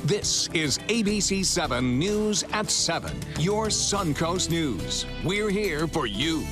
This is ABC 7 News at 7, your Suncoast News. We're here for you.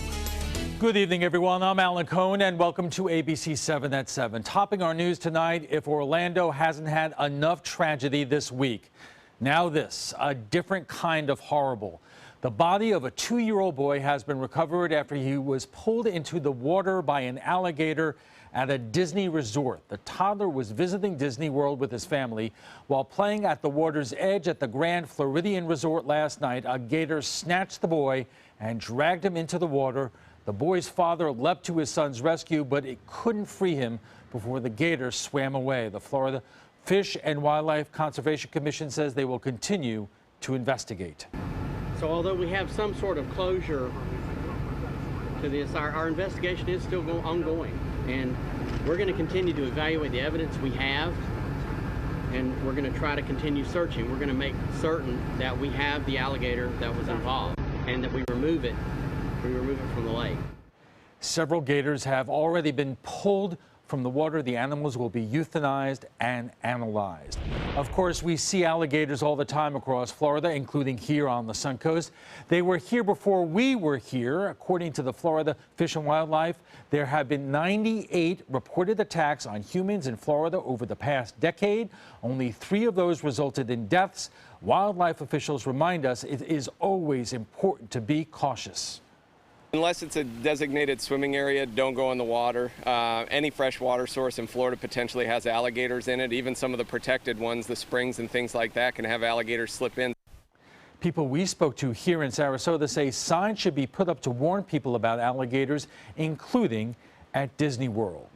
Good evening, everyone. I'm Alan Cohn, and welcome to ABC 7 at 7. Topping our news tonight, if Orlando hasn't had enough tragedy this week. Now this, a different kind of horrible. The body of a 2-year-old boy has been recovered after he was pulled into the water by an alligator at a Disney resort. The toddler was visiting Disney World with his family. While playing at the water's edge at the Grand Floridian Resort last night, a gator snatched the boy and dragged him into the water. The boy's father leapt to his son's rescue, but it couldn't free him before the gator swam away. The Florida Fish and Wildlife Conservation Commission says they will continue to investigate. So although we have some sort of closure to this, our investigation is still ongoing. And we're going to continue to evaluate the evidence we have, and we're going to try to continue searching. We're going to make certain that we have the alligator that was involved and that we remove it from the lake. Several gators have already been pulled from the water. The animals will be euthanized and analyzed. Of course, we see alligators all the time across Florida, including here on the Suncoast. They were here before we were here. According to the Florida Fish and Wildlife, there have been 98 reported attacks on humans in Florida over the past decade. Only 3 of those resulted in deaths. Wildlife officials remind us it is always important to be cautious. Unless it's a designated swimming area, don't go in the water. Any freshwater source in Florida potentially has alligators in it. Even some of the protected ones, the springs and things like that, can have alligators slip in. People we spoke to here in Sarasota say signs should be put up to warn people about alligators, including at Disney World.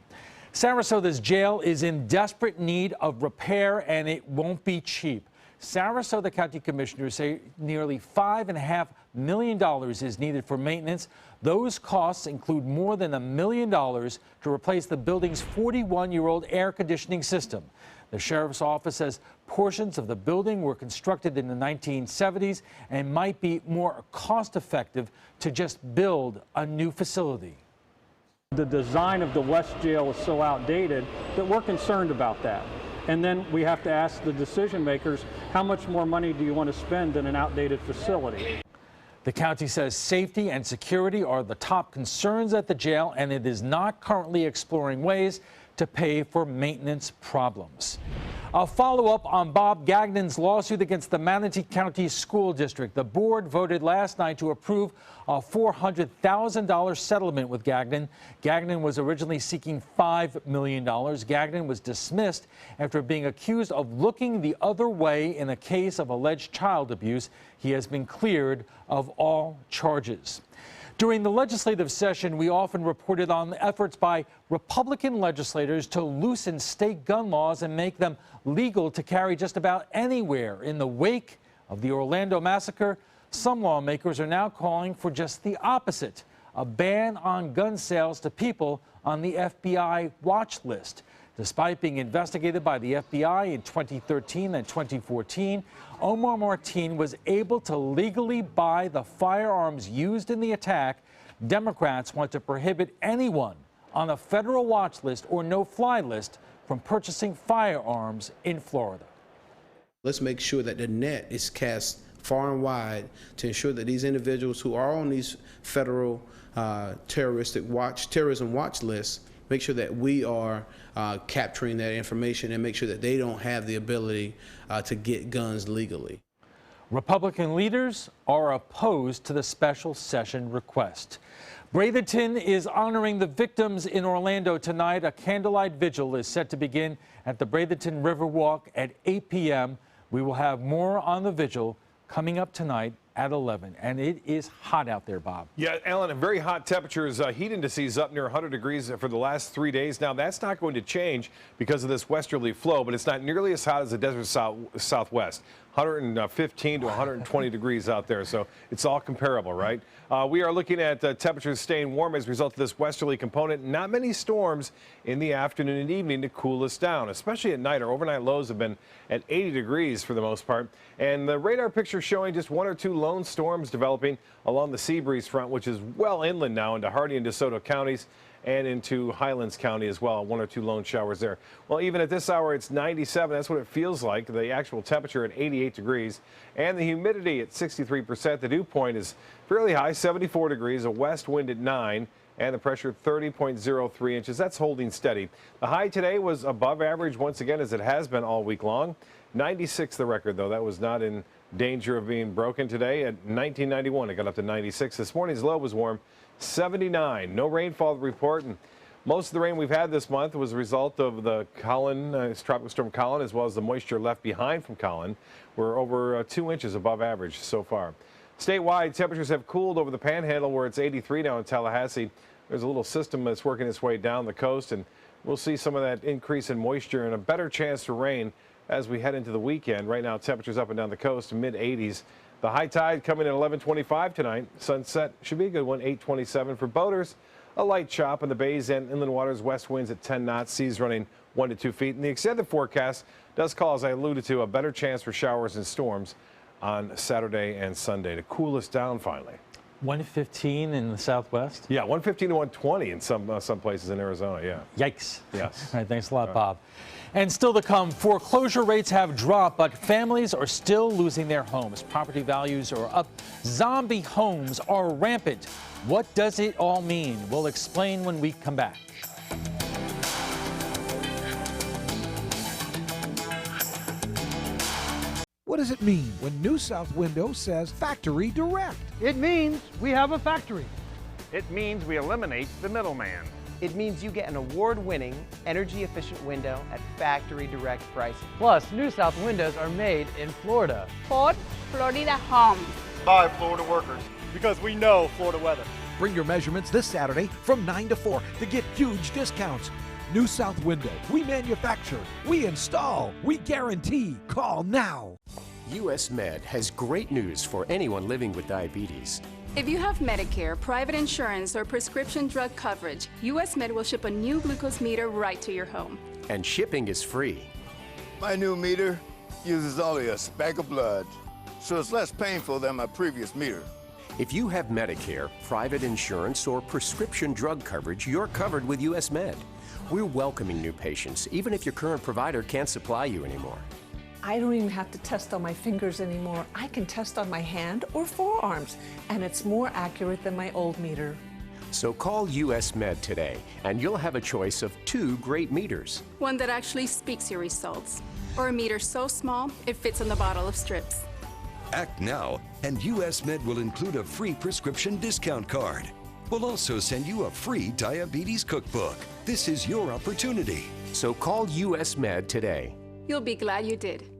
Sarasota's jail is in desperate need of repair, and it won't be cheap. Sarasota County Commissioners say nearly $5.5 million is needed for maintenance. Those costs include more than $1 million to replace the building's 41-year-old air conditioning system. The sheriff's office says portions of the building were constructed in the 1970s and might be more cost-effective to just build a new facility. The design of the West Jail is so outdated that we're concerned about that. And then we have to ask the decision makers, how much more money do you want to spend in an outdated facility? The county says safety and security are the top concerns at the jail, and it is not currently exploring ways to pay for maintenance problems. A follow-up on Bob Gagnon's lawsuit against the Manatee County School District. The board voted last night to approve a $400,000 settlement with Gagnon. Gagnon was originally seeking $5 million. Gagnon was dismissed after being accused of looking the other way in a case of alleged child abuse. He has been cleared of all charges. During the legislative session, we often reported on efforts by Republican legislators to loosen state gun laws and make them legal to carry just about anywhere. In the wake of the Orlando massacre, some lawmakers are now calling for just the opposite, a ban on gun sales to people on the FBI watch list. Despite being investigated by the FBI in 2013 and 2014, Omar Martin was able to legally buy the firearms used in the attack. Democrats want to prohibit anyone on a federal watch list or no-fly list from purchasing firearms in Florida. Let's make sure that the net is cast far and wide to ensure that these individuals who are on these federal terrorism watch lists, make sure that we are capturing that information and make sure that they don't have the ability to get guns legally. Republican leaders are opposed to the special session request. Bradenton is honoring the victims in Orlando tonight. A candlelight vigil is set to begin at the Bradenton Riverwalk at 8 p.m. We will have more on the vigil coming up tonight at 11, and it is hot out there, Bob. Yeah, Alan, very hot temperatures. Heat indices up near 100 degrees for the last 3 days. Now, that's not going to change because of this westerly flow, but it's not nearly as hot as the desert southwest. 115 to 120 degrees out there, so it's all comparable, right? We are looking at temperatures staying warm as a result of this westerly component. Not many storms in the afternoon and evening to cool us down, especially at night. Our overnight lows have been at 80 degrees for the most part. And the radar picture showing just 1 or 2 lone storms developing along the sea breeze front, which is well inland now into Hardee and DeSoto counties. and into Highlands County as well. 1 or 2 lone showers there. Well, even at this hour, it's 97. That's what it feels like. The actual temperature at 88 degrees and the humidity at 63%. The dew point is fairly high, 74 degrees, a west wind at 9. And the pressure 30.03 inches. That's holding steady. The high today was above average once again, as it has been all week long. 96 the record, though. That was not in danger of being broken today. At 1991, it got up to 96. This morning's low was warm, 79. No rainfall report. And most of the rain we've had this month was a result of the Colin, Tropical Storm Colin, as well as the moisture left behind from Colin. We're over 2 inches above average so far. Statewide, temperatures have cooled over the Panhandle, where it's 83 now in Tallahassee. There's a little system that's working its way down the coast, and we'll see some of that increase in moisture and a better chance for rain as we head into the weekend. Right now, temperatures up and down the coast, mid-80s. The high tide coming at 11:25 tonight. Sunset should be a good one, 8:27 for boaters. A light chop in the bays and inland waters. West winds at 10 knots. Seas running 1 to 2 feet. And the extended forecast does call, as I alluded to, a better chance for showers and storms on Saturday and Sunday to cool us down finally. 115 in the southwest? Yeah, 115 to 120 in some places in Arizona, yeah. Yikes. Yes. All right, thanks a lot, Bob. And still to come, foreclosure rates have dropped, but families are still losing their homes. Property values are up. Zombie homes are rampant. What does it all mean? We'll explain when we come back. What does it mean when New South Window says Factory Direct? It means we have a factory. It means we eliminate the middleman. It means you get an award-winning, energy-efficient window at factory direct pricing. Plus, New South windows are made in Florida. Fort Florida Home. By Florida workers. Because we know Florida weather. Bring your measurements this Saturday from 9 to 4 to get huge discounts. New South Window. We manufacture, we install, we guarantee. Call now. US Med has great news for anyone living with diabetes. If you have Medicare, private insurance, or prescription drug coverage, US Med will ship a new glucose meter right to your home. And shipping is free. My new meter uses only a speck of blood, so it's less painful than my previous meter. If you have Medicare, private insurance, or prescription drug coverage, you're covered with US Med. We're welcoming new patients, even if your current provider can't supply you anymore. I don't even have to test on my fingers anymore. I can test on my hand or forearms, and it's more accurate than my old meter. So call US Med today, and you'll have a choice of 2 great meters. One that actually speaks your results, or a meter so small it fits in the bottle of strips. Act now, and US Med will include a free prescription discount card. We'll also send you a free diabetes cookbook. This is your opportunity. So call US Med today. You'll be glad you did.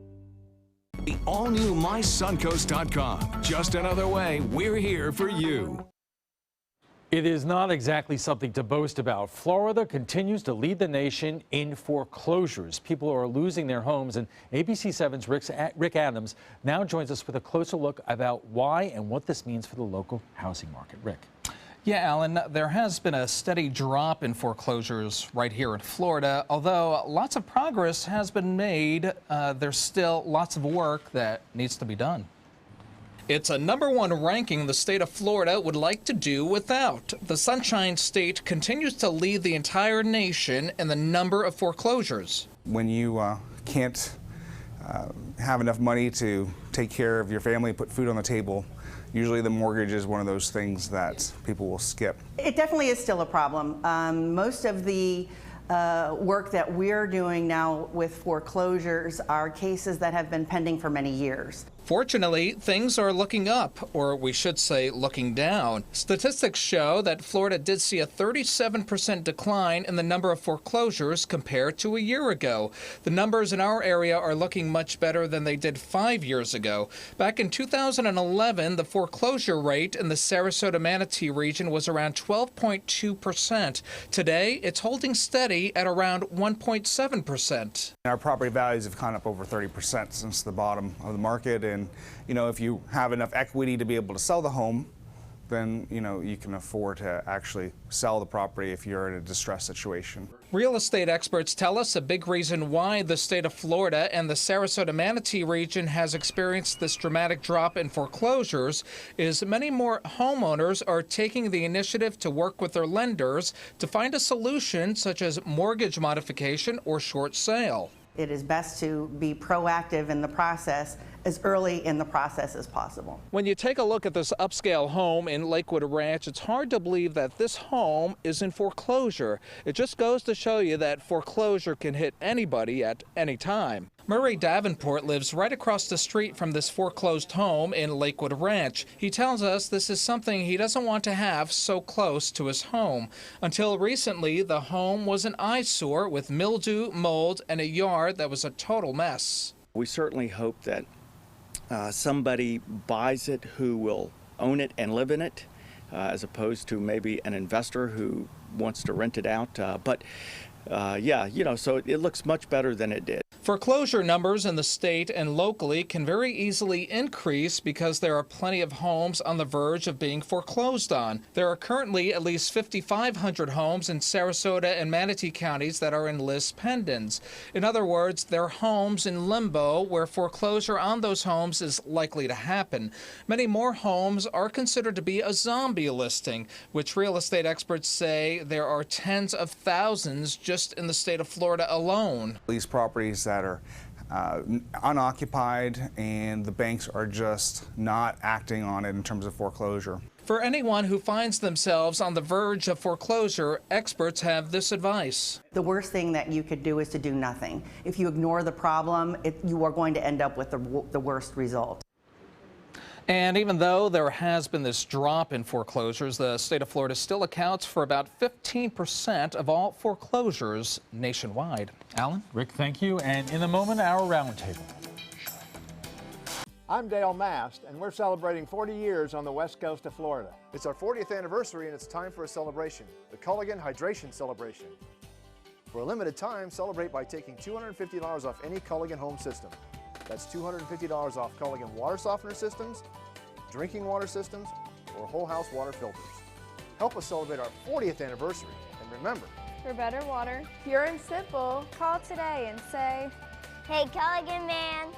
The all-new mysuncoast.com. Just another way we're here for you. It is not exactly something to boast about. Florida continues to lead the nation in foreclosures. People are losing their homes, and ABC 7's Rick Adams now joins us with a closer look about why and what this means for the local housing market. Rick. Yeah, Alan, there has been a steady drop in foreclosures right here in Florida. Although lots of progress has been made, there's still lots of work that needs to be done. It's a #1 ranking the state of Florida would like to do without. The Sunshine State continues to lead the entire nation in the number of foreclosures. When you can't have enough money to take care of your family and put food on the table, usually the mortgage is one of those things that people will skip. It definitely is still a problem. Most of the work that we're doing now with foreclosures are cases that have been pending for many years. Fortunately, things are looking up, or we should say looking down. Statistics show that Florida did see a 37% decline in the number of foreclosures compared to a year ago. The numbers in our area are looking much better than they did 5 years ago. Back in 2011, the foreclosure rate in the Sarasota-Manatee region was around 12.2%. Today, it's holding steady at around 1.7%. Our property values have gone up over 30% since the bottom of the market, and you know, if you have enough equity to be able to sell the home, then you can afford to actually sell the property if you're in a distressed situation. Real estate experts tell us a big reason why the state of Florida and the Sarasota-Manatee region has experienced this dramatic drop in foreclosures is many more homeowners are taking the initiative to work with their lenders to find a solution such as mortgage modification or short sale. It is best to be proactive in the process as early in the process as possible. When you take a look at this upscale home in Lakewood Ranch, it's hard to believe that this home is in foreclosure. It just goes to show you that foreclosure can hit anybody at any time. Murray Davenport lives right across the street from this foreclosed home in Lakewood Ranch. He tells us this is something he doesn't want to have so close to his home. Until recently, the home was an eyesore with mildew, mold, and a yard that was a total mess. We certainly hope that somebody buys it who will own it and live in it, as opposed to maybe an investor who wants to rent it out. So it looks much better than it did. Foreclosure numbers in the state and locally can very easily increase because there are plenty of homes on the verge of being foreclosed on. There are currently at least 5,500 homes in Sarasota and Manatee counties that are in lis pendens. In other words, they're homes in limbo where foreclosure on those homes is likely to happen. Many more homes are considered to be a zombie listing, which real estate experts say there are tens of thousands just in the state of Florida alone. These properties that are unoccupied and the banks are just not acting on it in terms of foreclosure. For anyone who finds themselves on the verge of foreclosure, experts have this advice. The worst thing that you could do is to do nothing. If you ignore the problem, you are going to end up with the worst result. And even though there has been this drop in foreclosures, the state of Florida still accounts for about 15% of all foreclosures nationwide. Alan? Rick, thank you. And in a moment, our roundtable. I'm Dale Mast, and we're celebrating 40 years on the west coast of Florida. It's our 40th anniversary, and it's time for a celebration, the Culligan Hydration Celebration. For a limited time, celebrate by taking $250 off any Culligan home system. That's $250 off Culligan water softener systems, drinking water systems, or whole house water filters. Help us celebrate our 40th anniversary, and remember, for better water, pure and simple, call today and say, "Hey Culligan man."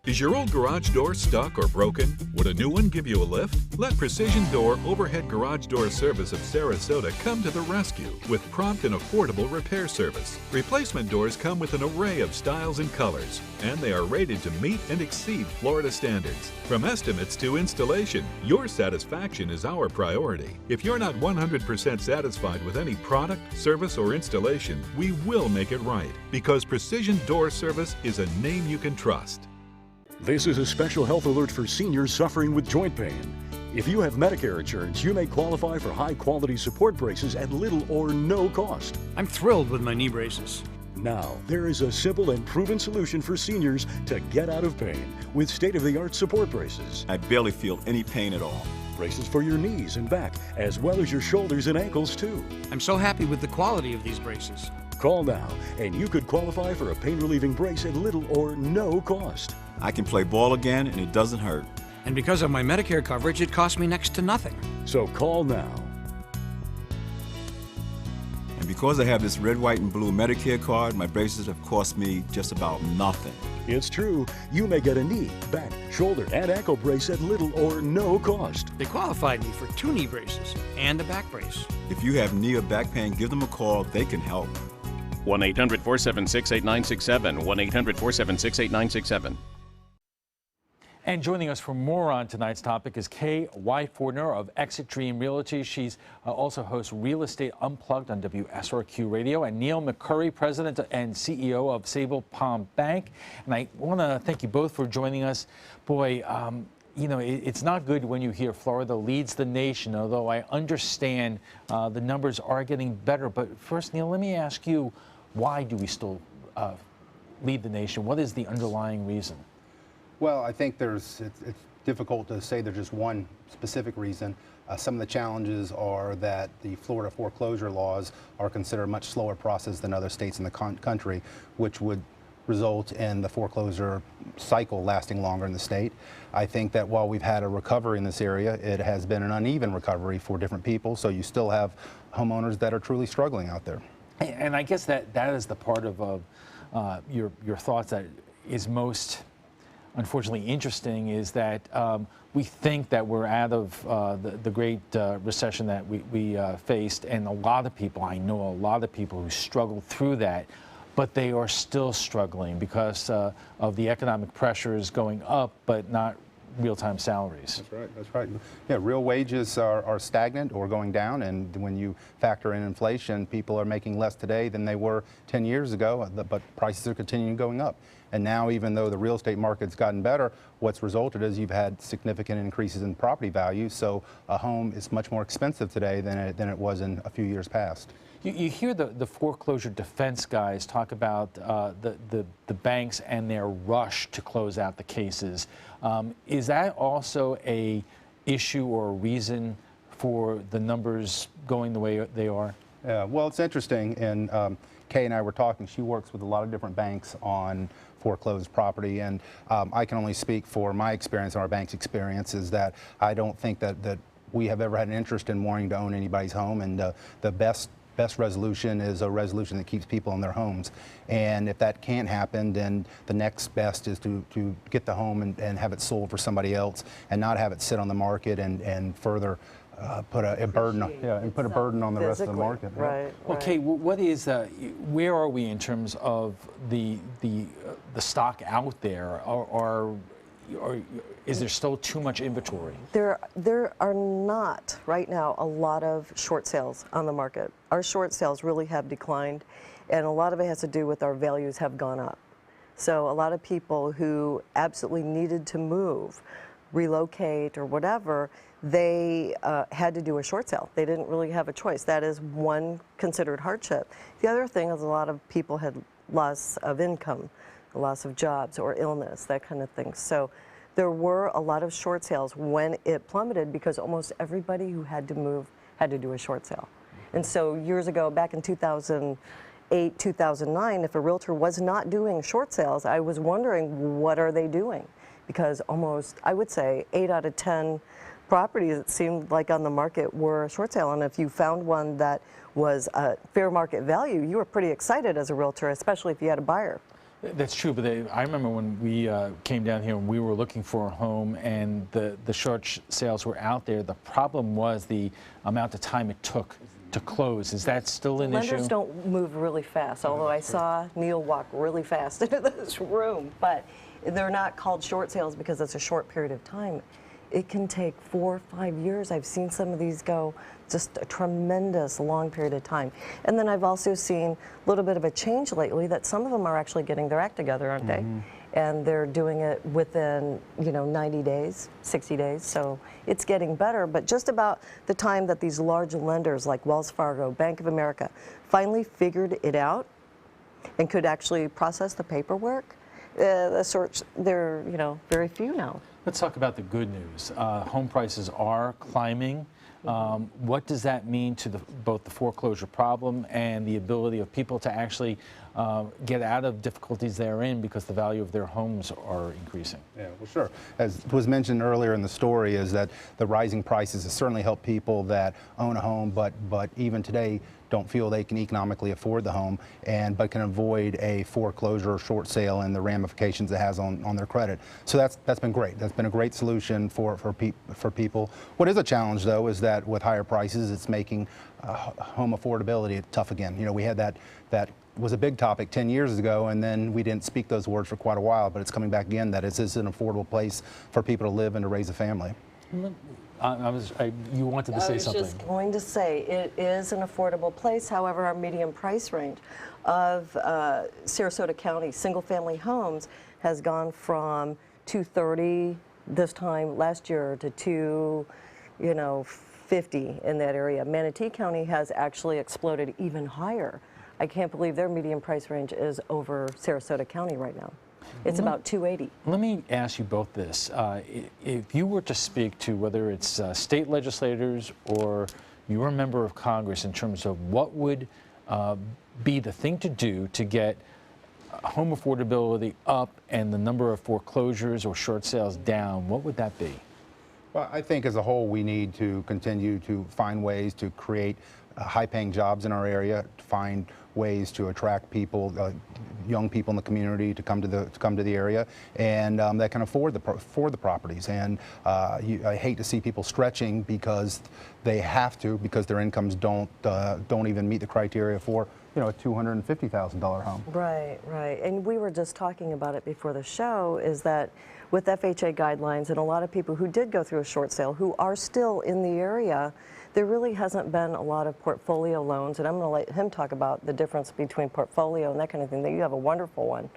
Is your old garage door stuck or broken? Would a new one give you a lift? Let Precision Door Overhead Garage Door Service of Sarasota come to the rescue with prompt and affordable repair service. Replacement doors come with an array of styles and colors, and they are rated to meet and exceed Florida standards. From estimates to installation, your satisfaction is our priority. If you're not 100% satisfied with any product, service, or installation, we will make it right, because Precision Door Service is a name you can trust. This is a special health alert for seniors suffering with joint pain. If you have Medicare insurance, you may qualify for high-quality support braces at little or no cost. I'm thrilled with my knee braces. Now, there is a simple and proven solution for seniors to get out of pain with state-of-the-art support braces. I barely feel any pain at all. Braces for your knees and back, as well as your shoulders and ankles, too. I'm so happy with the quality of these braces. Call now, and you could qualify for a pain-relieving brace at little or no cost. I can play ball again, and it doesn't hurt. And because of my Medicare coverage, it costs me next to nothing. So call now. And because I have this red, white, and blue Medicare card, my braces have cost me just about nothing. It's true. You may get a knee, back, shoulder, and ankle brace at little or no cost. They qualified me for 2 knee braces and a back brace. If you have knee or back pain, give them a call. They can help. 1-800-476-8967. 1-800-476-8967. And joining us for more on tonight's topic is Kay Wyfortner of Exit Dream Realty. She's also hosts Real Estate Unplugged on WSRQ Radio, and Neil McCurry, President and CEO of Sable Palm Bank. And I want to thank you both for joining us. Boy, you know, it's not good when you hear Florida leads the nation, although I understand the numbers are getting better. But first, Neil, let me ask you, why do we still lead the nation? What is the underlying reason? Well, I think it's difficult to say there's just one specific reason. Some of the challenges are that the Florida foreclosure laws are considered a much slower process than other states in the country, which would result in the foreclosure cycle lasting longer in the state. I think that while we've had a recovery in this area, it has been an uneven recovery for different people, so you still have homeowners that are truly struggling out there. And I guess that is the part of your thoughts that is most unfortunately interesting, is that we think that we're out of the great recession that we faced, and a lot of people, I know a lot of people who struggled through that, but they are still struggling because of the economic pressures going up, but not real-time salaries. That's right, that's right. Yeah, real wages are stagnant or going down, and when you factor in inflation, people are making less today than they were 10 years ago, but prices are continuing going up. And now, even though the real estate market's gotten better, what's resulted is you've had significant increases in property values, so a home is much more expensive today than it was in a few years past. You hear the foreclosure defense guys talk about the banks and their rush to close out the cases. Is that also a issue or a reason for the numbers going the way they are? Yeah, well, it's interesting, and Kay and I were talking. She works with a lot of different banks on foreclosed property, and I can only speak for my experience and our bank's experience, is that I don't think that we have ever had an interest in wanting to own anybody's home, and the best resolution is a resolution that keeps people in their homes. And if that can't happen, then the next best is to get the home and have it sold for somebody else, and not have it sit on the market and further put a burden on the rest of the market. Right. Okay, what is where are we in terms of the stock out there? Or is there still too much inventory? There are not right now a lot of short sales on the market. Our short sales really have declined, and a lot of it has to do with our values have gone up. So a lot of people who absolutely needed to move, relocate or whatever, they had to do a short sale. They didn't really have a choice. That is one considered hardship. The other thing is a lot of people had loss of income, loss of jobs or illness, that kind of thing. So there were a lot of short sales when it plummeted, because almost everybody who had to move had to do a short sale. And so years ago, back in 2008, 2009, if a realtor was not doing short sales, I was wondering, what are they doing? Because almost, I would say, 8 out of 10 properties, it seemed like on the market, were a short sale. And if you found one that was a fair market value, you were pretty excited as a realtor, especially if you had a buyer. That's true, but I remember when we came down here and we were looking for a home, and the short sales were out there. The problem was the amount of time it took to close. Is that still an issue? Lenders don't move really fast, although I saw Neil walk really fast into this room. But they're not called short sales because it's a short period of time. It can take 4 or 5 years. I've seen some of these go just a tremendous long period of time. And then I've also seen a little bit of a change lately, that some of them are actually getting their act together, aren't they? And they're doing it within, 90 days, 60 days. So it's getting better. But just about the time that these large lenders like Wells Fargo, Bank of America, finally figured it out and could actually process the paperwork, they're very few now. Let's talk about the good news. Home prices are climbing. What does that mean to both the foreclosure problem and the ability of people to actually get out of difficulties they're in because the value of their homes are increasing? Yeah, well, sure. As was mentioned earlier in the story, is that the rising prices have certainly helped people that own a home, but even today don't feel they can economically afford the home, but can avoid a foreclosure or short sale and the ramifications it has on their credit. So that's been great. That's been a great solution for people. What is a challenge, though, is that with higher prices, it's making home affordability tough again. We had that was a big topic 10 years ago, and then we didn't speak those words for quite a while, but it's coming back again, that this is an affordable place for people to live and to raise a family. You wanted to say something. I was just going to say, it is an affordable place. However, our median price range of Sarasota County single-family homes has gone from $230 this time last year to $250 in that area. Manatee County has actually exploded even higher. I can't believe their median price range is over Sarasota County right now. It's about $280. Let me ask you both this. If you were to speak to whether it's state legislators or you're a member of Congress in terms of what would be the thing to do to get home affordability up and the number of foreclosures or short sales down, what would that be? Well, I think as a whole, we need to continue to find ways to create high-paying jobs in our area, to find ways to attract people, young people in the community to come to the area, and that can afford the properties. And I hate to see people stretching because they have to, because their incomes don't even meet the criteria for a $250,000 home. Right, right. And we were just talking about it before the show, is that with FHA guidelines and a lot of people who did go through a short sale who are still in the area, there really hasn't been a lot of portfolio loans, and I'm going to let him talk about the difference between portfolio and that kind of thing. That you have a wonderful one,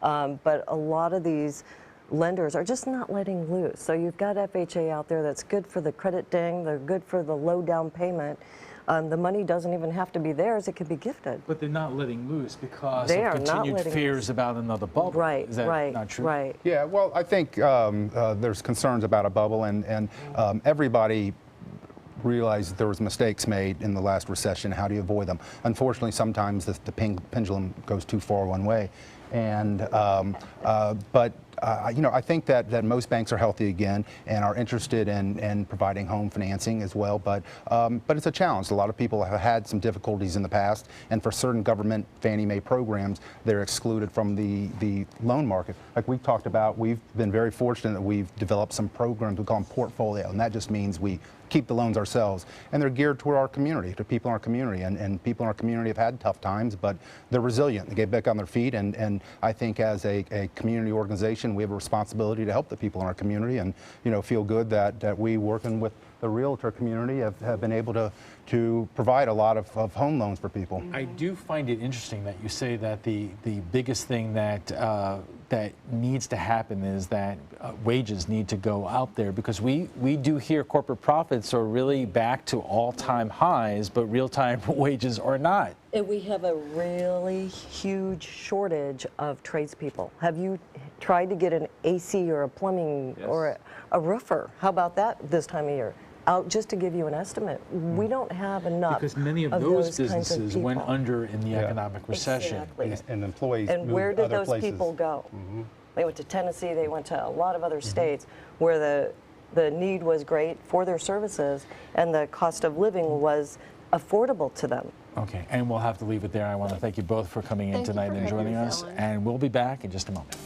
but a lot of these lenders are just not letting loose. So you've got FHA out there that's good for the credit ding, they're good for the low down payment. The money doesn't even have to be theirs, it can be gifted. But they're not letting loose because they of continued fears about another bubble. Right, Is that not true? Right. Yeah, well, I think there's concerns about a bubble, and everybody realized there was mistakes made in the last recession. How do you avoid them? Unfortunately, sometimes the pendulum goes too far one way. And I think that most banks are healthy again and are interested in providing home financing as well. But it's a challenge. A lot of people have had some difficulties in the past, and for certain government Fannie Mae programs, they're excluded from the loan market. Like we talked about, we've been very fortunate that we've developed some programs we call them portfolio, and that just means we keep the loans ourselves, and they're geared toward our community, to people in our community, and people in our community have had tough times, but they're resilient. They get back on their feet, and I think as a community organization, we have a responsibility to help the people in our community, and feel good that we, working with the realtor community, have been able to provide a lot of home loans for people. I do find it interesting that you say that the biggest thing that needs to happen is that wages need to go out there, because we do hear corporate profits are really back to all-time highs, but real-time wages are not. And we have a really huge shortage of tradespeople. Have you tried to get an AC or a plumbing or a roofer? How about that this time of year? Out just to give you an estimate. We don't have enough. Because many of those businesses went under in the economic recession. Exactly. And employees And moved where did other those places. people go? They went to Tennessee, they went to a lot of other states where the need was great for their services and the cost of living was affordable to them. Okay, and we'll have to leave it there. I want to thank you both for coming in tonight and joining us, and we'll be back in just a moment.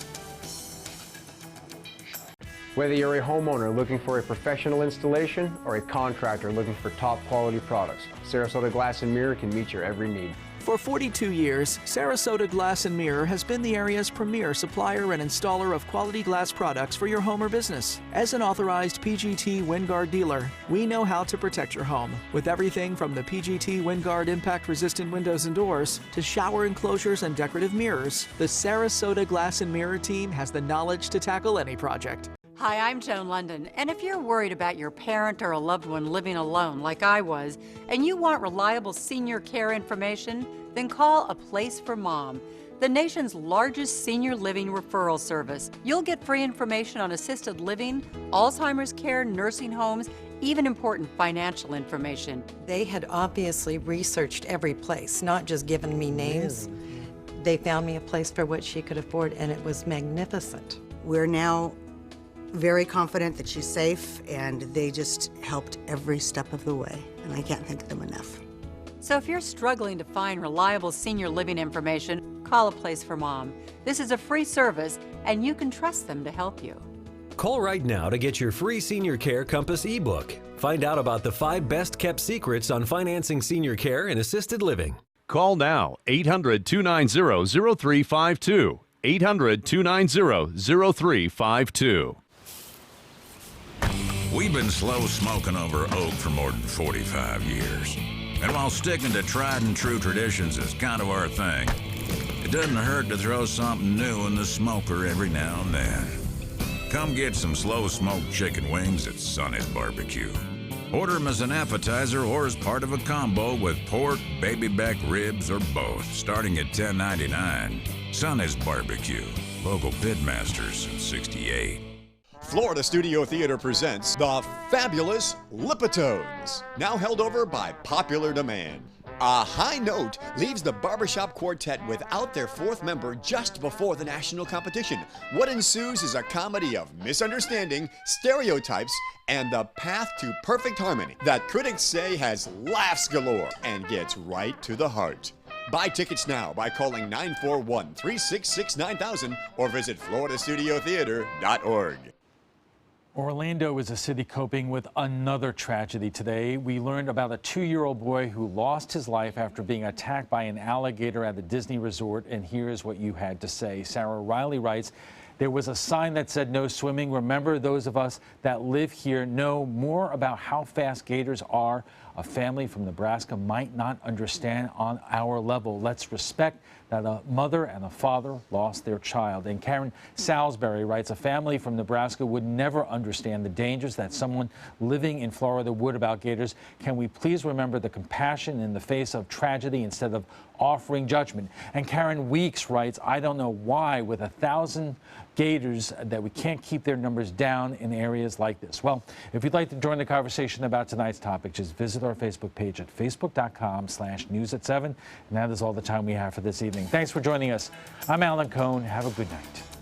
Whether you're a homeowner looking for a professional installation or a contractor looking for top quality products, Sarasota Glass and Mirror can meet your every need. For 42 years, Sarasota Glass and Mirror has been the area's premier supplier and installer of quality glass products for your home or business. As an authorized PGT WinGuard dealer, we know how to protect your home with everything from the PGT WinGuard impact-resistant windows and doors to shower enclosures and decorative mirrors. The Sarasota Glass and Mirror team has the knowledge to tackle any project. Hi, I'm Joan London, and if you're worried about your parent or a loved one living alone like I was, and you want reliable senior care information, then call A Place for Mom, the nation's largest senior living referral service. You'll get free information on assisted living, Alzheimer's care, nursing homes, even important financial information. They had obviously researched every place, not just given me names. They found me a place for what she could afford, and it was magnificent. We're now very confident that she's safe, and they just helped every step of the way, and I can't thank them enough. So if you're struggling to find reliable senior living information, call A Place for Mom. This is a free service, and you can trust them to help you. Call right now to get your free Senior Care Compass ebook. Find out about the 5 best-kept secrets on financing senior care and assisted living. Call now, 800-290-0352. 800-290-0352. We've been slow smoking over oak for more than 45 years. And while sticking to tried and true traditions is kind of our thing, it doesn't hurt to throw something new in the smoker every now and then. Come get some slow smoked chicken wings at Sonny's Barbecue. Order them as an appetizer or as part of a combo with pork, baby back ribs, or both, starting at $10.99. Sonny's Barbecue, local pitmasters since '68. Florida Studio Theater presents The Fabulous Lipitones, now held over by popular demand. A high note leaves the Barbershop Quartet without their fourth member just before the national competition. What ensues is a comedy of misunderstanding, stereotypes, and the path to perfect harmony that critics say has laughs galore and gets right to the heart. Buy tickets now by calling 941-366-9000 or visit FloridaStudioTheater.org. Orlando is a city coping with another tragedy today. We learned about a 2-year-old boy who lost his life after being attacked by an alligator at the Disney resort, and here's what you had to say. Sarah Riley writes, there was a sign that said no swimming. Remember, those of us that live here know more about how fast gators are. A family from Nebraska might not understand on our level. Let's respect that a mother and a father lost their child. And Karen Salisbury writes, a family from Nebraska would never understand the dangers that someone living in Florida would about gators. Can we please remember the compassion in the face of tragedy instead of offering judgment? And Karen Weeks writes, I don't know why with 1,000 gators that we can't keep their numbers down in areas like this. Well, if you'd like to join the conversation about tonight's topic, just visit our Facebook page at facebook.com/news at 7. And that is all the time we have for this evening. Thanks for joining us. I'm Alan Cohn. Have a good night.